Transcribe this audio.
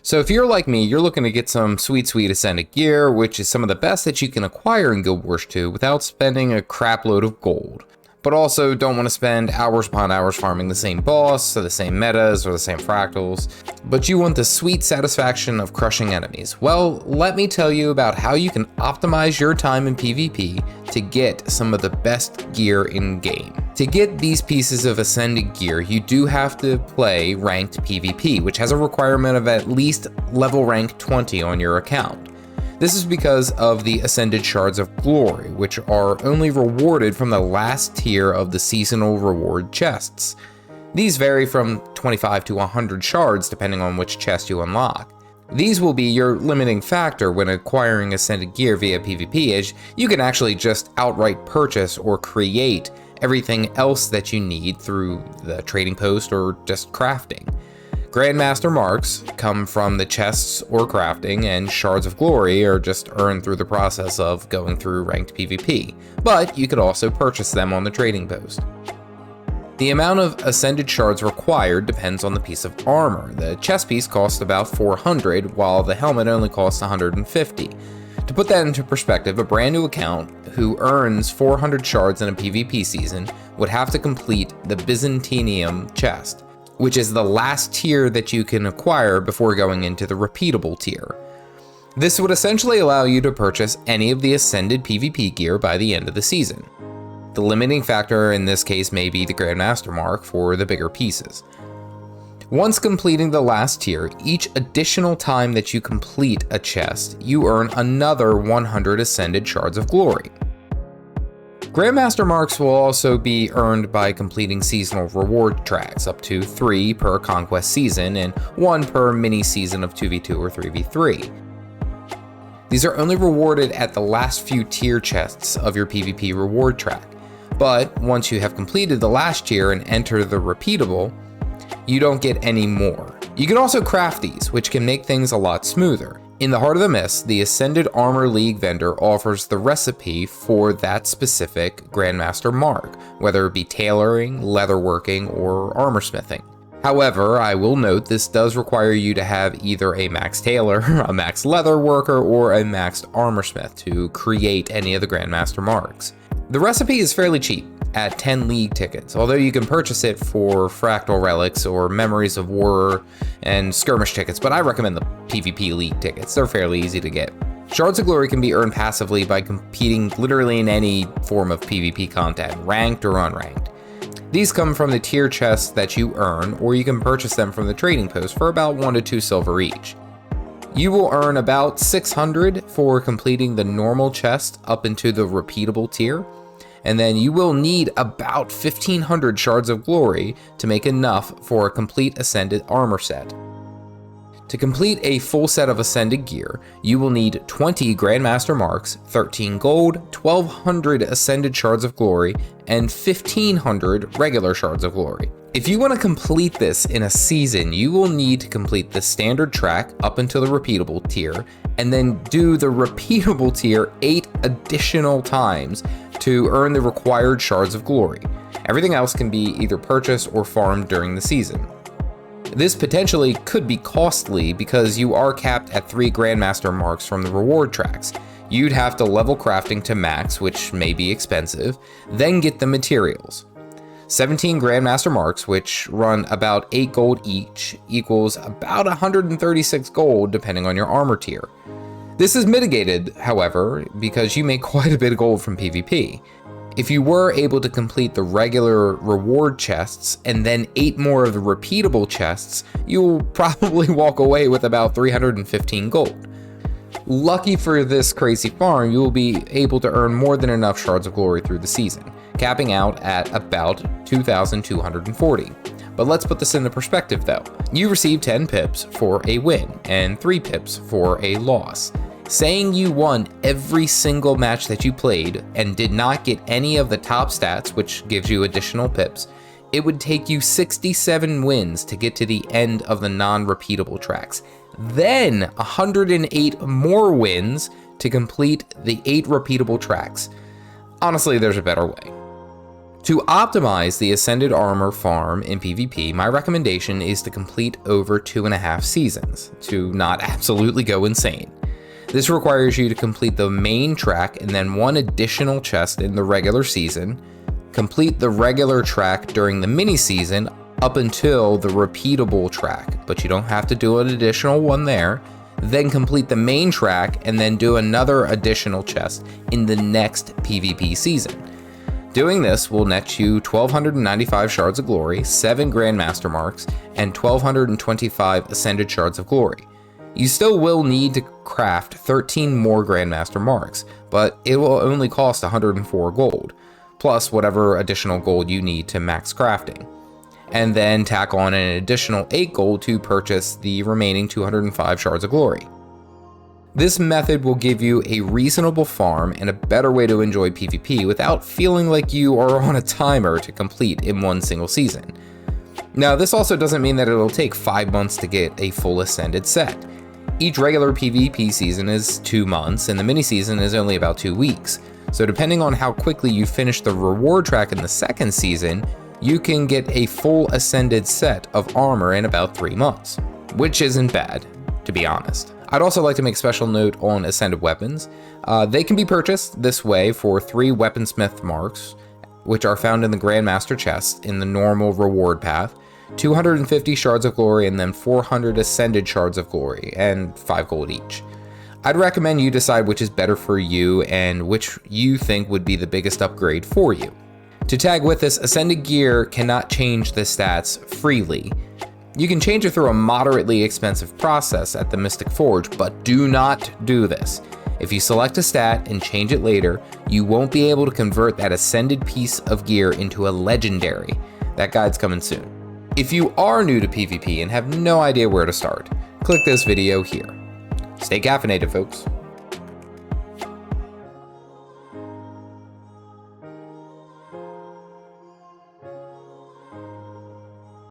So if you're like me, you're looking to get some sweet Ascended gear, which is some of the best that you can acquire in Guild Wars 2 without spending a crap load of gold. But also don't want to spend hours upon hours farming the same boss, or the same metas, or the same fractals, but you want the sweet satisfaction of crushing enemies. Well, let me tell you about how you can optimize your time in PvP to get some of the best gear in game. To get these pieces of Ascended gear, you do have to play ranked PvP, which has a requirement of at least level rank 20 on your account. This is because of the Ascended Shards of Glory, which are only rewarded from the last tier of the seasonal reward chests. These vary from 25 to 100 shards depending on which chest you unlock. These will be your limiting factor when acquiring Ascended gear via PvP, as you can actually just outright purchase or create everything else that you need through the trading post or just crafting. Grandmaster marks come from the chests or crafting, and Shards of Glory are just earned through the process of going through ranked PvP, but you could also purchase them on the trading post. The amount of Ascended Shards required depends on the piece of armor. The chest piece costs about 400, while the helmet only costs 150. To put that into perspective, a brand new account who earns 400 shards in a PvP season would have to complete the Byzantium chest, which is the last tier that you can acquire before going into the repeatable tier. This would essentially allow you to purchase any of the Ascended PvP gear by the end of the season. The limiting factor in this case may be the Grandmaster mark for the bigger pieces. Once completing the last tier, each additional time that you complete a chest, you earn another 100 Ascended Shards of Glory. Grandmaster marks will also be earned by completing seasonal reward tracks, up to 3 per conquest season and 1 per mini season of 2v2 or 3v3. These are only rewarded at the last few tier chests of your PvP reward track, but once you have completed the last tier and enter the repeatable, you don't get any more. You can also craft these, which can make things a lot smoother. In the Heart of the Mist, the Ascended Armor League vendor offers the recipe for that specific Grandmaster mark, whether it be tailoring, leatherworking, or armor smithing. However, I will note this does require you to have either a max tailor, a max leather worker, or a maxed armor smith to create any of the Grandmaster marks. The recipe is fairly cheap, at 10 league tickets, although you can purchase it for fractal relics or memories of war and skirmish tickets, but I recommend the PvP league tickets. They're fairly easy to get. Shards of Glory can be earned passively by competing literally in any form of PvP content, ranked or unranked. These come from the tier chests that you earn, or you can purchase them from the trading post for about 1 to 2 silver each. You will earn about 600 for completing the normal chest up into the repeatable tier, and then you will need about 1500 Shards of Glory to make enough for a complete Ascended armor set. To complete a full set of Ascended gear, you will need 20 Grandmaster marks, 13 gold, 1200 Ascended Shards of Glory, and 1500 regular Shards of Glory. If you want to complete this in a season, you will need to complete the standard track up until the repeatable tier, and then do the repeatable tier 8 additional times to earn the required Shards of Glory. Everything else can be either purchased or farmed during the season. This potentially could be costly because you are capped at 3 Grandmaster marks from the reward tracks. You'd have to level crafting to max, which may be expensive, then get the materials. 17 Grandmaster marks, which run about 8 gold each, equals about 136 gold depending on your armor tier. This is mitigated, however, because you make quite a bit of gold from PvP. If you were able to complete the regular reward chests and then 8 more of the repeatable chests, you'll probably walk away with about 315 gold. Lucky for this crazy farm, you will be able to earn more than enough Shards of Glory through the season, capping out at about 2,240. But let's put this into perspective though. You receive 10 pips for a win and 3 pips for a loss. Saying you won every single match that you played and did not get any of the top stats, which gives you additional pips, it would take you 67 wins to get to the end of the non-repeatable tracks. Then 108 more wins to complete the 8 repeatable tracks. Honestly, there's a better way. To optimize the Ascended Armor farm in PvP, my recommendation is to complete over 2.5 seasons, to not absolutely go insane. This requires you to complete the main track and then one additional chest in the regular season, complete the regular track during the mini season up until the repeatable track, but you don't have to do an additional one there, then complete the main track and then do another additional chest in the next PvP season. Doing this will net you 1,295 Shards of Glory, 7 Grandmaster marks, and 1,225 Ascended Shards of Glory. You still will need to craft 13 more Grandmaster marks, but it will only cost 104 gold, plus whatever additional gold you need to max crafting. And then tack on an additional 8 gold to purchase the remaining 205 Shards of Glory. This method will give you a reasonable farm and a better way to enjoy PvP without feeling like you are on a timer to complete in one single season. Now, this also doesn't mean that it'll take 5 months to get a full Ascended set. Each regular PvP season is 2 months and the mini season is only about 2 weeks. So depending on how quickly you finish the reward track in the second season, you can get a full Ascended set of armor in about 3 months, which isn't bad, to be honest. I'd also like to make special note on Ascended weapons. They can be purchased this way for 3 weaponsmith marks, which are found in the Grandmaster chest in the normal reward path, 250 Shards of Glory, and then 400 Ascended Shards of Glory, and 5 gold each. I'd recommend you decide which is better for you and which you think would be the biggest upgrade for you. To tag with this, Ascended gear cannot change the stats freely. You can change it through a moderately expensive process at the Mystic Forge, but do not do this. If you select a stat and change it later, you won't be able to convert that Ascended piece of gear into a legendary. That guide's coming soon. If you are new to PvP and have no idea where to start, click this video here. Stay caffeinated, folks.